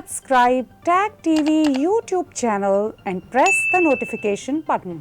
subscribe Tag TV YouTube channel and press the notification button.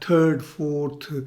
3rd, 4th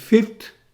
5th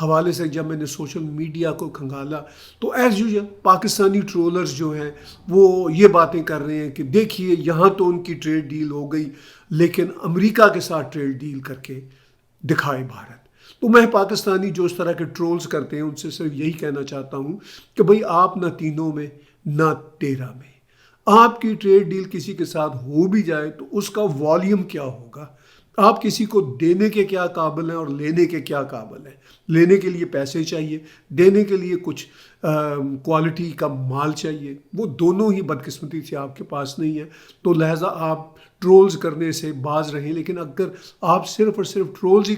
حوالے سے جب میں نے سوشل میڈیا کو کھنگالا تو ایز یوزل پاکستانی ٹرولرز جو ہیں وہ یہ باتیں کر رہے ہیں کہ دیکھیے یہاں تو ان کی ٹریڈ ڈیل ہو گئی لیکن امریکہ کے ساتھ ٹریڈ ڈیل کر کے دکھائے بھارت. تو میں پاکستانی جو اس طرح کے ٹرولز کرتے ہیں ان سے صرف یہی کہنا چاہتا ہوں کہ بھئی آپ نہ تینوں میں نہ 13 میں. آپ کی ٹریڈ ڈیل کسی کے ساتھ ہو بھی جائے تو اس کا والیوم کیا ہوگا. آپ کسی کو دینے کے کیا قابل ہیں اور لینے کے کیا قابل ہیں. لینے کے لیے پیسے چاہیے, دینے کے لیے کچھ کوالٹی کا مال چاہیے. وہ دونوں ہی بدقسمتی سے آپ کے پاس نہیں ہے. تو لہٰذا آپ ٹرولز کرنے سے باز رہیں. لیکن اگر آپ صرف اور صرف ٹرولز ہی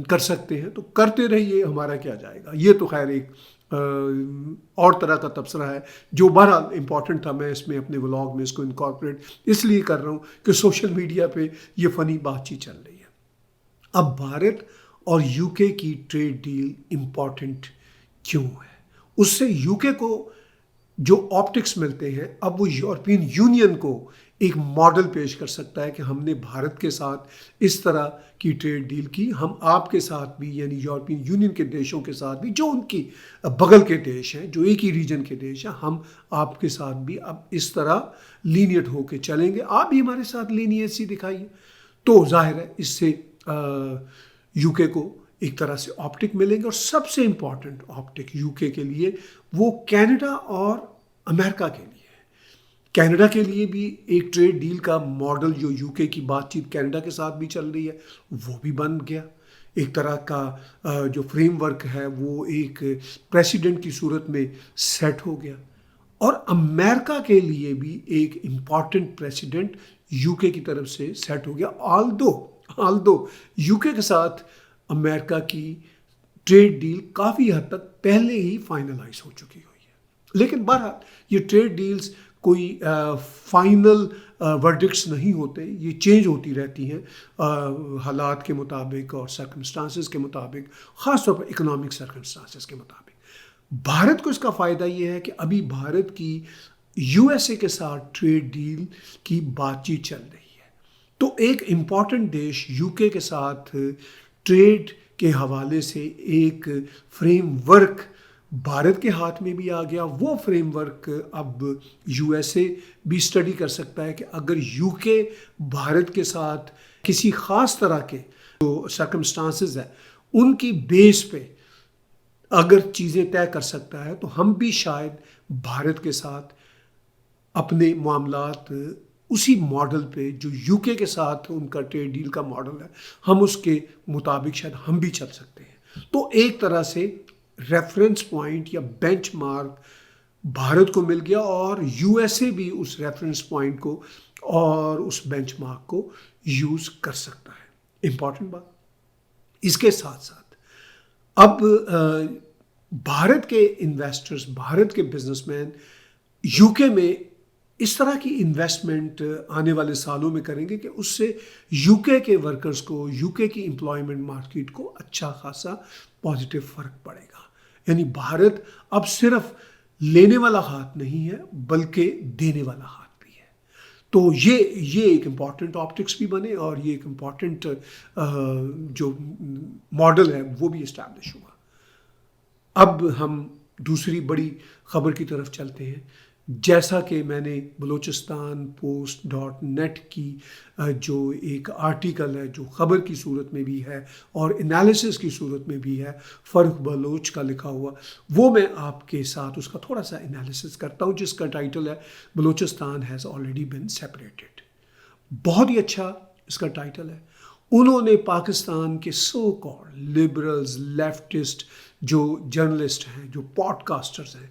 کر سکتے ہیں تو کرتے رہیے, ہمارا کیا جائے گا. یہ تو خیر ایک اور طرح کا تبصرہ ہے جو بہرحال امپورٹنٹ تھا. میں اس میں اپنے ولاگ میں اس کو انکارپوریٹ اس لیے کر رہا ہوں کہ سوشل میڈیا پہ یہ فنی بات چیت چل رہی ہے. اب بھارت اور یو کے کی ٹریڈ ڈیل امپورٹنٹ کیوں ہے؟ اس سے یو کے کو جو آپٹکس ملتے ہیں اب وہ یورپین یونین کو ایک ماڈل پیش کر سکتا ہے کہ ہم نے بھارت کے ساتھ اس طرح کی ٹریڈ ڈیل کی. ہم آپ کے ساتھ بھی یعنی یورپین یونین کے دیشوں کے ساتھ بھی جو ان کی بغل کے دیش ہیں, جو ایک ہی ریجن کے دیش ہیں, ہم آپ کے ساتھ بھی اب اس طرح لینیٹ ہو کے چلیں گے. آپ بھی ہمارے ساتھ لینیٹسی دکھائیے. تو ظاہر ہے اس سے یو کے کو ایک طرح سے آپٹک ملیں گے. اور سب سے امپورٹنٹ آپٹک یو کے لیے وہ کینیڈا اور امریکہ کے لیے. کینیڈا کے لیے بھی ایک ٹریڈ ڈیل کا ماڈل جو یو کے کی بات چیت کینیڈا کے ساتھ بھی چل رہی ہے وہ بھی بن گیا. ایک طرح کا جو فریم ورک ہے وہ ایک پریسیڈنٹ کی صورت میں سیٹ ہو گیا. اور امریکہ کے لیے بھی ایک امپورٹنٹ پریسیڈنٹ یو کے کی طرف سے سیٹ ہو گیا. آلدو یو کے ساتھ امریکہ کی ٹریڈ ڈیل کافی حد تک پہلے ہی فائنلائز ہو چکی ہوئی ہے. لیکن بہرحال یہ ٹریڈ ڈیلز کوئی فائنل ورڈکٹس نہیں ہوتے, یہ چینج ہوتی رہتی ہیں حالات کے مطابق اور سرکمسٹانسز کے مطابق, خاص طور پر اکنامک سرکمسٹانسز کے مطابق. بھارت کو اس کا فائدہ یہ ہے کہ ابھی بھارت کی یو ایس اے کے ساتھ ٹریڈ ڈیل کی بات چیت چل رہی ہے. تو ایک امپورٹنٹ دیش یو کے ساتھ ٹریڈ کے حوالے سے ایک فریم ورک بھارت کے ہاتھ میں بھی آ گیا. وہ فریم ورک اب یو ایس اے بھی اسٹڈی کر سکتا ہے کہ اگر یو کے بھارت کے ساتھ کسی خاص طرح کے جو سرکمسٹانسز ہیں ان کی بیس پہ اگر چیزیں طے کر سکتا ہے تو ہم بھی شاید بھارت کے ساتھ اپنے معاملات اسی ماڈل پہ جو یو کے ساتھ ان کا ٹریڈ ڈیل کا ماڈل ہے ہم اس کے مطابق شاید ہم بھی چل سکتے ہیں. تو ایک طرح سے ریفرنس پوائنٹ یا بینچ مارک بھارت کو مل گیا اور یو ایس اے بھی اس ریفرنس پوائنٹ کو اور اس بینچ مارک کو یوز کر سکتا ہے. امپورٹنٹ بات. اس کے ساتھ ساتھ اب بھارت کے انویسٹرز, بھارت کے بزنس مین یو کے میں اس طرح کی انویسٹمنٹ آنے والے سالوں میں کریں گے کہ اس سے یو کے ورکرز کو, یو کی امپلائمنٹ مارکیٹ کو اچھا خاصا پازیٹیو فرق پڑے گا. یعنی بھارت اب صرف لینے والا ہاتھ نہیں ہے بلکہ دینے والا ہاتھ بھی ہے. تو یہ ایک امپورٹنٹ آپٹکس بھی بنے اور یہ ایک امپورٹنٹ جو ماڈل ہے وہ بھی اسٹیبلش ہوا. اب ہم دوسری بڑی خبر کی طرف چلتے ہیں. جیسا کہ میں نے بلوچستان post.net کی جو ایک آرٹیکل ہے جو خبر کی صورت میں بھی ہے اور انالیسس کی صورت میں بھی ہے, فرق بلوچ کا لکھا ہوا, وہ میں آپ کے ساتھ اس کا تھوڑا سا انالیسس کرتا ہوں جس کا ٹائٹل ہے Balochistan has already been separated. بہت ہی اچھا اس کا ٹائٹل ہے. انہوں نے پاکستان کے سو کالڈ لبرلز, لیفٹسٹ جو جرنلسٹ ہیں, جو پوڈ کاسٹرز ہیں,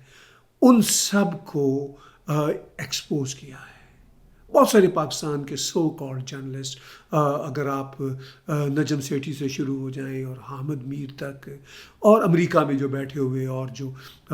ان سب کو ایکسپوز کیا ہے. بہت سارے پاکستان کے سو کالڈ جرنلسٹ, اگر آپ نجم سیٹھی سے شروع ہو جائیں اور حامد میر تک, اور امریکہ میں جو بیٹھے ہوئے اور جو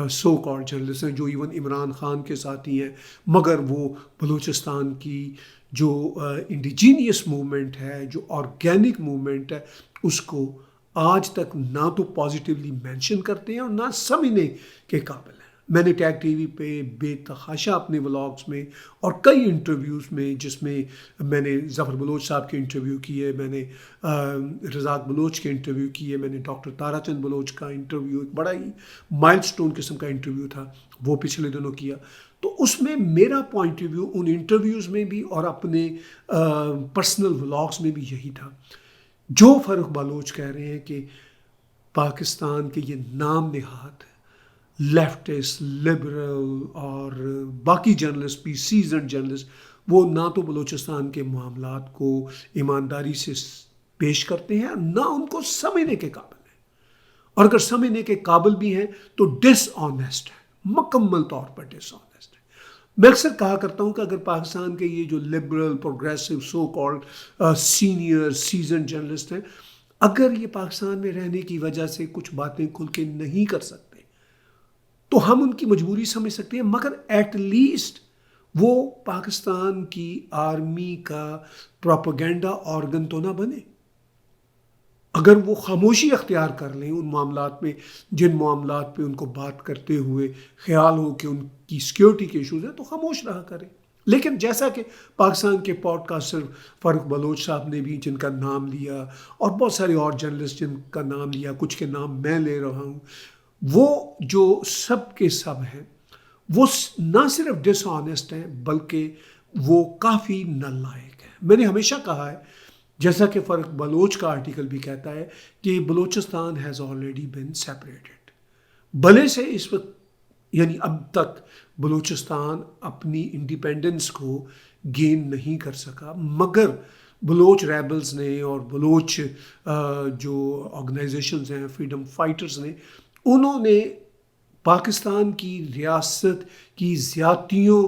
سو کالڈ جرنلسٹ ہیں جو ایون عمران خان کے ساتھی ہیں, مگر وہ بلوچستان کی جو انڈیجینیس موومنٹ ہے, جو آرگینک موومنٹ ہے, اس کو آج تک نہ تو پازیٹیولی مینشن کرتے ہیں اور نہ سمجھنے کے قابل ہیں, میں نے ٹیگ ٹی وی پہ بے تحاشا اپنے ولاگز میں اور کئی انٹرویوز میں، جس میں میں نے ظفر بلوچ صاحب کے انٹرویو کیے، میں نے رزاق بلوچ کے انٹرویو کیے، میں نے ڈاکٹر تارا چند بلوچ کا انٹرویو، ایک بڑا ہی مائل سٹون قسم کا انٹرویو تھا، وہ پچھلے دنوں کیا. تو اس میں میرا پوائنٹ آف ویو ان انٹرویوز میں بھی اور اپنے پرسنل ولاگز میں بھی یہی تھا. جو فاروق بلوچ کہہ رہے ہیں کہ پاکستان کے یہ نام نہاد لیفٹسٹ، لبرل اور باقی جرنلسٹ بھی، سیزنڈ جرنلسٹ، وہ نہ تو بلوچستان کے معاملات کو ایمانداری سے پیش کرتے ہیں، نہ ان کو سمجھنے کے قابل ہیں، اور اگر سمجھنے کے قابل بھی ہیں تو ڈس آنیسٹ ہے، مکمل طور پر ڈس آنیسٹ ہے. میں اکثر کہا کرتا ہوں کہ اگر پاکستان کے یہ جو liberal, progressive, so called senior seasoned journalist ہیں، اگر یہ پاکستان میں رہنے کی وجہ سے کچھ باتیں کھل کے نہیں کر سکتے تو ہم ان کی مجبوری سمجھ سکتے ہیں، مگر ایٹ لیسٹ وہ پاکستان کی آرمی کا پروپیگنڈا آرگن تو نہ بنے. اگر وہ خاموشی اختیار کر لیں ان معاملات میں، جن معاملات پہ ان کو بات کرتے ہوئے خیال ہو کہ ان کی سیکیورٹی کے ایشوز ہیں، تو خاموش رہا کریں. لیکن جیسا کہ پاکستان کے پوڈ کاسٹر فاروق بلوچ صاحب نے بھی، جن کا نام لیا، اور بہت سارے اور جرنلسٹ جن کا نام لیا، کچھ کے نام میں لے رہا ہوں، وہ جو سب کے سب ہیں، وہ نہ صرف ڈس آنیسٹ ہیں بلکہ وہ کافی نالائق ہیں. میں نے ہمیشہ کہا ہے، جیسا کہ فاروق بلوچ کا آرٹیکل بھی کہتا ہے، کہ Balochistan has already been separated. بھلے سے اس وقت یعنی اب تک بلوچستان اپنی انڈیپینڈنس کو گین نہیں کر سکا، مگر بلوچ ریبلز نے اور بلوچ جو آرگنائزیشنز ہیں، فریڈم فائٹرز نے، انہوں نے پاکستان کی ریاست کی زیادتیوں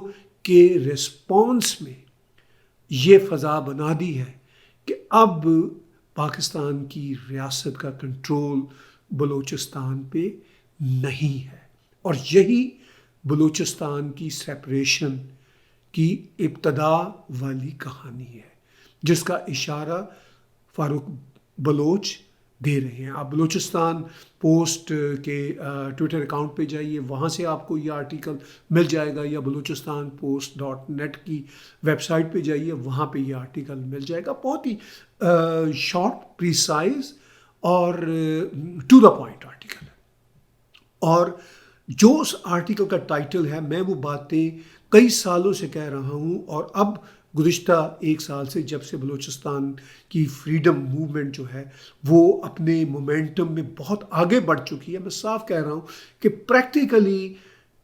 کے رسپانس میں یہ فضا بنا دی ہے کہ اب پاکستان کی ریاست کا کنٹرول بلوچستان پہ نہیں ہے. اور یہی بلوچستان کی سیپریشن کی ابتدا والی کہانی ہے، جس کا اشارہ فاروق بلوچ دے رہے ہیں. آپ بلوچستان پوسٹ کے ٹویٹر اکاؤنٹ پہ جائیے، وہاں سے آپ کو یہ آرٹیکل مل جائے گا، یا بلوچستان پوسٹ .net کی ویب سائٹ پہ جائیے، وہاں پہ یہ آرٹیکل مل جائے گا. بہت ہی شارٹ، پریسائز اور ٹو دا پوائنٹ آرٹیکل ہے. اور جو اس آرٹیکل کا ٹائٹل ہے، میں وہ باتیں کئی سالوں سے کہہ رہا ہوں، اور اب گزشتہ ایک سال سے، جب سے بلوچستان کی فریڈم موومنٹ جو ہے وہ اپنے مومنٹم میں بہت آگے بڑھ چکی ہے، میں صاف کہہ رہا ہوں کہ پریکٹیکلی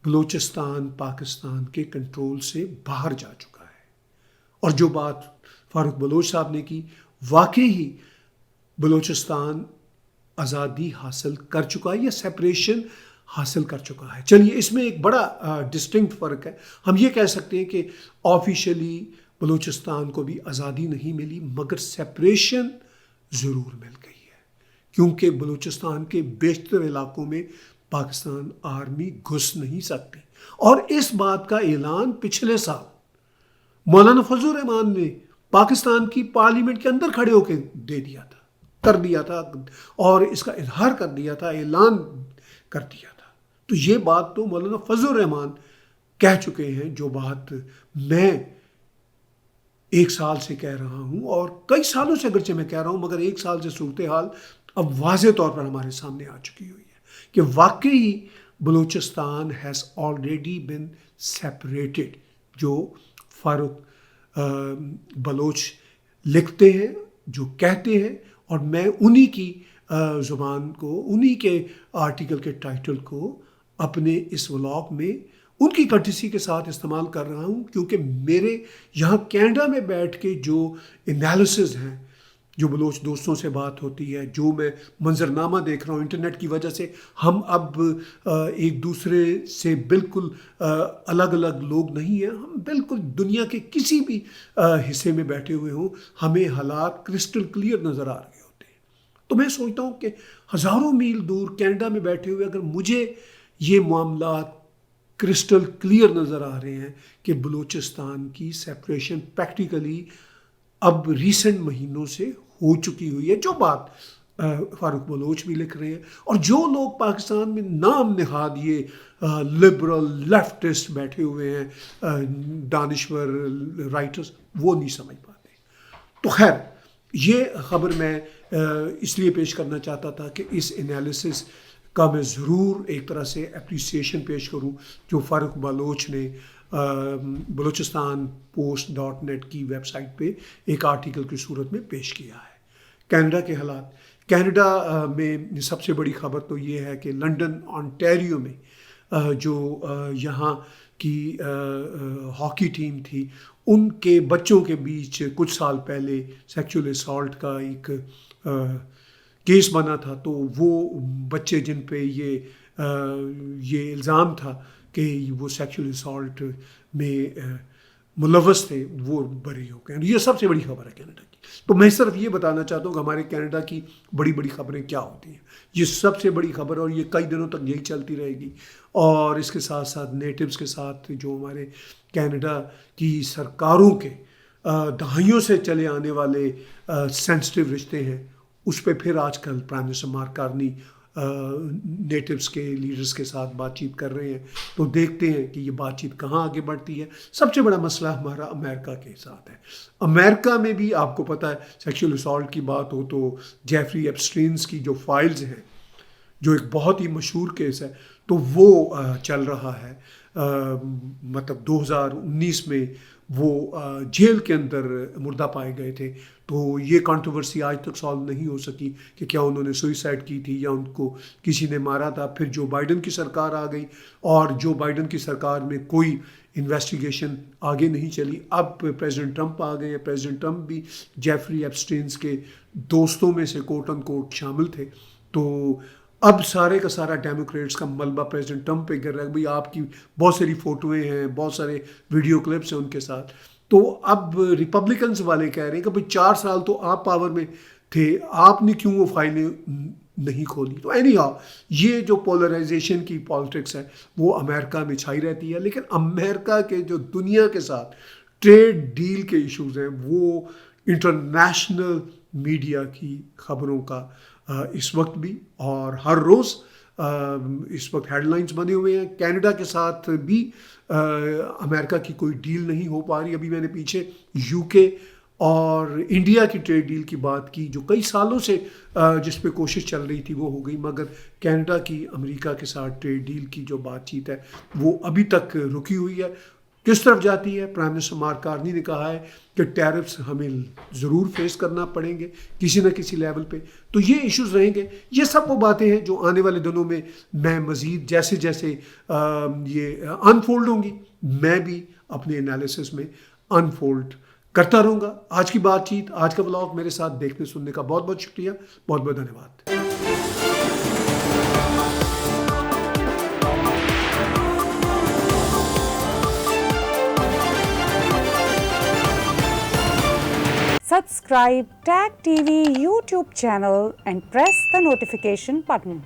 بلوچستان پاکستان کے کنٹرول سے باہر جا چکا ہے. اور جو بات فاروق بلوچ صاحب نے کی، واقعی ہی بلوچستان آزادی حاصل کر چکا ہے، یا سیپریشن حاصل کر چکا ہے. چلیے، اس میں ایک بڑا ڈسٹنکٹ فرق ہے. ہم یہ کہہ سکتے ہیں کہ آفیشلی بلوچستان کو بھی آزادی نہیں ملی، مگر سیپریشن ضرور مل گئی ہے، کیونکہ بلوچستان کے بیشتر علاقوں میں پاکستان آرمی گھس نہیں سکتی. اور اس بات کا اعلان پچھلے سال مولانا فضل الرحمان نے پاکستان کی پارلیمنٹ کے اندر کھڑے ہو کے کر دیا تھا، اور اس کا اظہار کر دیا تھا، اعلان کر دیا تھا. تو یہ بات تو مولانا فضل الرحمان کہہ چکے ہیں، جو بات میں ایک سال سے کہہ رہا ہوں، اور کئی سالوں سے اگرچہ میں کہہ رہا ہوں، مگر ایک سال سے صورتحال اب واضح طور پر ہمارے سامنے آ چکی ہوئی ہے کہ واقعی Balochistan has already bin separated. جو فاروق بلوچ لکھتے ہیں، جو کہتے ہیں، اور میں انہی کی زبان کو، انہی کے آرٹیکل کے ٹائٹل کو اپنے اس ولاگ میں ان کی کٹسی کے ساتھ استعمال کر رہا ہوں، کیونکہ میرے یہاں کینیڈا میں بیٹھ کے جو انالیسز ہیں، جو بلوچ دوستوں سے بات ہوتی ہے، جو میں منظرنامہ دیکھ رہا ہوں انٹرنیٹ کی وجہ سے، ہم اب ایک دوسرے سے بالکل الگ الگ لوگ نہیں ہیں، ہم بالکل دنیا کے کسی بھی حصے میں بیٹھے ہوئے ہوں، ہمیں حالات کرسٹل کلیئر نظر آ رہے ہوتے ہیں. تو میں سوچتا ہوں کہ ہزاروں میل دور کینیڈا میں بیٹھے ہوئے اگر مجھے یہ معاملات کرسٹل کلیئر نظر آ رہے ہیں کہ بلوچستان کی سیپریشن پریکٹیکلی اب ریسنٹ مہینوں سے ہو چکی ہوئی ہے، جو بات فاروق بلوچ بھی لکھ رہے ہیں، اور جو لوگ پاکستان میں نام نہاد یہ لبرل لیفٹسٹ بیٹھے ہوئے ہیں، دانشور رائٹرز، وہ نہیں سمجھ پاتے۔ تو خیر، یہ خبر میں اس لیے پیش کرنا چاہتا تھا کہ اس انالیسس کا میں ضرور ایک طرح سے اپریسیشن پیش کروں جو فاروق بلوچ نے بلوچستان post.net کی ویب سائٹ پہ ایک آرٹیکل کی صورت میں پیش کیا ہے۔ کینیڈا کے حالات، کینیڈا میں سب سے بڑی خبر تو یہ ہے کہ لنڈن آنٹیریو میں جو یہاں کی ہاکی ٹیم تھی، ان کے بچوں کے بیچ کچھ سال پہلے سیکچول اسالٹ کا ایک کیس بنا تھا، تو وہ بچے جن پہ یہ الزام تھا کہ وہ سیکچول اسالٹ میں ملوث تھے، وہ بری ہو گئے۔ یہ سب سے بڑی خبر ہے کینیڈا کی۔ تو میں صرف یہ بتانا چاہتا ہوں کہ ہمارے کینیڈا کی بڑی بڑی خبریں کیا ہوتی ہیں۔ یہ سب سے بڑی خبر، اور یہ کئی دنوں تک یہی چلتی رہے گی، اور اس کے ساتھ ساتھ نیٹیوز کے ساتھ جو ہمارے کینیڈا کی سرکاروں کے دہائیوں سے چلے آنے والے سینسٹیو رشتے ہیں، اس پہ پھر آج کل prime minister mark Karni natives کے لیڈرز کے ساتھ بات چیت کر رہے ہیں۔ تو دیکھتے ہیں کہ یہ بات چیت کہاں آگے بڑھتی ہے۔ سب سے بڑا مسئلہ ہمارا امریکہ کے ساتھ ہے۔ امریکہ میں بھی آپ کو پتہ ہے، سیکشل اسالٹ کی بات ہو تو جیفری ایپسٹینز کی جو فائلز ہیں، جو ایک بہت ہی مشہور کیس ہے، تو وہ چل رہا ہے۔ مطلب 2019 میں وہ جیل کے اندر مردہ پائے گئے تھے، تو یہ کنٹروورسی آج تک سالو نہیں ہو سکی کہ کیا انہوں نے سوئسائڈ کی تھی یا ان کو کسی نے مارا تھا۔ پھر جو بائیڈن کی سرکار آ گئی، اور جو بائیڈن کی سرکار میں کوئی انویسٹیگیشن آگے نہیں چلی۔ اب پریزیڈنٹ ٹرمپ آ گئے ہیں۔ پریزیڈنٹ ٹرمپ بھی جیفری ایپسٹینز کے دوستوں میں سے کوٹ ان کوٹ شامل تھے۔ تو اب سارے کا سارا ڈیموکریٹس کا ملبہ پریزیڈنٹ ٹرمپ پہ گر رہا ہے، بھائی آپ کی بہت ساری فوٹویں ہیں، بہت سارے ویڈیو کلپس ہیں ان کے ساتھ۔ تو اب ریپبلکنز والے کہہ رہے ہیں کہ بھائی 4 سال تو آپ پاور میں تھے، آپ نے کیوں وہ فائلیں نہیں کھولی؟ تو اینی ہاؤ، یہ جو پولرائزیشن کی پالیٹکس ہے وہ امریکہ میں چھائی رہتی ہے، لیکن امریکہ کے جو دنیا کے ساتھ ٹریڈ ڈیل کے ایشوز ہیں، وہ انٹرنیشنل میڈیا کی خبروں کا اس وقت بھی اور ہر روز اس وقت ہیڈ لائنز بنے ہوئے ہیں۔ کینیڈا کے ساتھ بھی امریکہ کی کوئی ڈیل نہیں ہو پا رہی۔ ابھی میں نے پیچھے یو کے اور انڈیا کی ٹریڈ ڈیل کی بات کی، جو کئی سالوں سے جس پہ کوشش چل رہی تھی وہ ہو گئی، مگر کینیڈا کی امریکہ کے ساتھ ٹریڈ ڈیل کی جو بات چیت ہے وہ ابھی تک رکی ہوئی ہے۔ کس طرف جاتی ہے؟ پرائم منسٹر مارک کارنی نے کہا ہے کہ ٹیرفس ہمیں ضرور فیس کرنا پڑیں گے کسی نہ کسی لیول پہ۔ تو یہ ایشوز رہیں گے۔ یہ سب وہ باتیں ہیں جو آنے والے دنوں میں مزید جیسے جیسے یہ انفولڈ ہوں گی، میں بھی اپنے انالیسس میں انفولڈ کرتا رہوں گا۔ آج کی بات چیت، آج کا ولاگ میرے ساتھ دیکھنے سننے کا بہت بہت شکریہ، بہت بہت دھنیہ واد۔ Subscribe Tag TV YouTube channel and press the notification button.